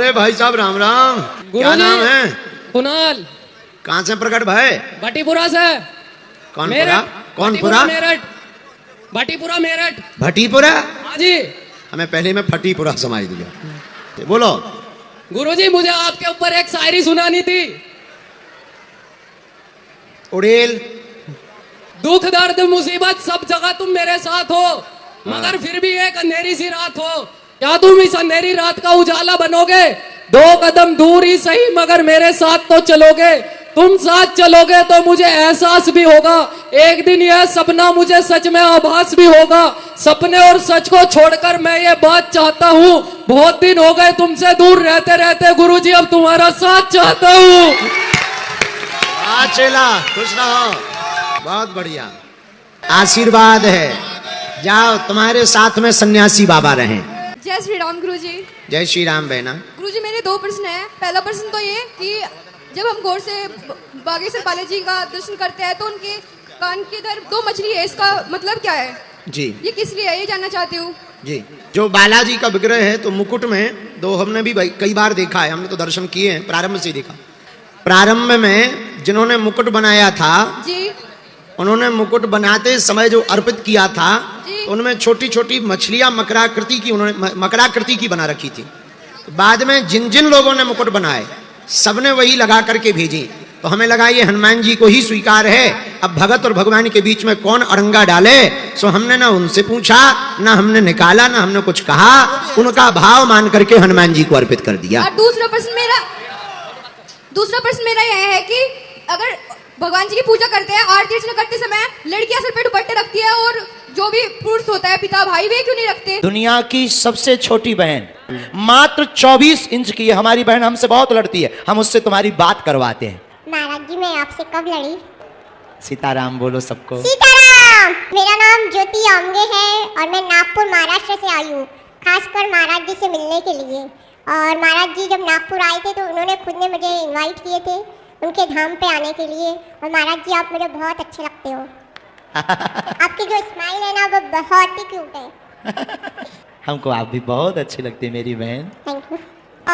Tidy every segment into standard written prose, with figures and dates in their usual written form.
अरे भाई साहब राम राम, क्या नाम है? कुणाल। कहाँ से प्रकट भाई? भटीपुरा से। कौन पुरा? कौन पुरा? मेरठ। भटीपुरा मेरठ। भटीपुरा? हाँ जी। हमें पहले में फटीपुरा समाज दिया। बोलो। गुरुजी मुझे आपके ऊपर एक शायरी सुनानी थी। उड़ेल। दुख दर्द मुसीबत सब जगह तुम मेरे साथ हो, मगर फिर भी एक अंधेरी सी रात हो। क्या तुम इस अंधेरी रात का उजाला बनोगे? 2 कदम दूर ही सही मगर मेरे साथ तो चलोगे। तुम साथ चलोगे तो मुझे एहसास भी होगा, एक दिन यह सपना मुझे सच में आभास भी होगा। सपने और सच को छोड़कर मैं ये बात चाहता हूँ, बहुत दिन हो गए तुमसे दूर रहते रहते गुरुजी, अब तुम्हारा साथ चाहता हूँ। चेला खुश रहो, बहुत बढ़िया आशीर्वाद है। जाओ, तुम्हारे साथ में सन्यासी बाबा रहे। जय श्री राम गुरुजी। जय श्री राम बहना। गुरुजी मेरे 2 प्रश्न हैं। पहला प्रश्न तो ये कि जब हम गौर से बागेश्वर बालाजी का दर्शन करते हैं तो उनके कान के इधर 2 मछली है, इसका मतलब क्या है जी? ये किस लिए है, ये जानना चाहती हूँ जी। जो बालाजी का विग्रह है तो मुकुट में 2 हमने भी कई बार देखा है, हमने तो दर्शन किए हैं, प्रारंभ से देखा। प्रारंभ में जिन्होंने मुकुट बनाया था जी, उन्होंने मुकुट बनाते समय जो अर्पित किया था जी। उनमें छोटी छोटी मछलियां मकराकृति की, उन्होंने मकराकृति की बना रखी थी। बाद में जिन जिन लोगों ने मुकुट बनाए सबने वही लगा करके भेजी, तो हमें लगा ये हनुमान जी को ही स्वीकार है। अब भगत और भगवान के बीच में कौन अड़ंगा डाले, सो हमने ना उनसे पूछा, ना हमने निकाला, ना हमने कुछ कहा, उनका भाव मान करके हनुमान जी को अर्पित कर दिया। और दूसरा प्रश्न मेरा यह है कि अगर भगवान जी की पूजा करते हैं, आरती अर्चना करते समय लड़कियां सिर पे दुपट्टे रखती है और जो भी पुरुष होता है पिता भाई, वे क्यों नहीं रखते? दुनिया की सबसे छोटी बहन मात्र 24 इंच की है हमारी बहन, हमसे बहुत लड़ती है, हम उससे तुम्हारी बात करवाते हैं। महाराज जी मैं आपसे कब लड़ी? सीताराम बोलो सबको। सीताराम। मेरा नाम ज्योति आमगे है और मैं नागपुर महाराष्ट्र से आई हूँ, खासकर महाराज जी से मिलने के लिए। और महाराज जी जब नागपुर आए थे तो उन्होंने खुद ने मुझे इनवाइट किए थे उनके धाम पे आने के लिए। और महाराज जी आप मुझे बहुत अच्छे लगते हो। आपकी जो स्माइल है ना वो बहुत ही क्यूट है। हमको आप भी बहुत अच्छी लगती है मेरी बहन। Thank you.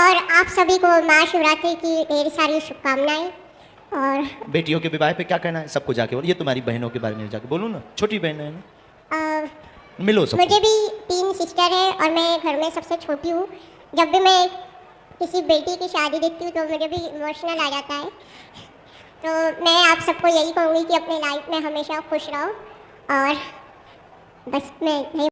और आप सभी को महाशिवरात्रि की ढेर सारी शुभकामनाएं। और बेटियों के विवाह पे क्या कहना है सबको जाके बोलो, ये तुम्हारी बहनों के बारे में जाके बोलो ना, छोटी बहन है ना, मिलो सबको। मुझे भी 3 सिस्टर है और मैं घर में सबसे छोटी हूँ। जब भी मैं किसी बेटी की शादी देखती हूँ तो मुझे भी इमोशनल आ जाता है। तो मैं आप सबको यही कहूँगी कि अपने लाइफ में हमेशा खुश रहो। और बस मैं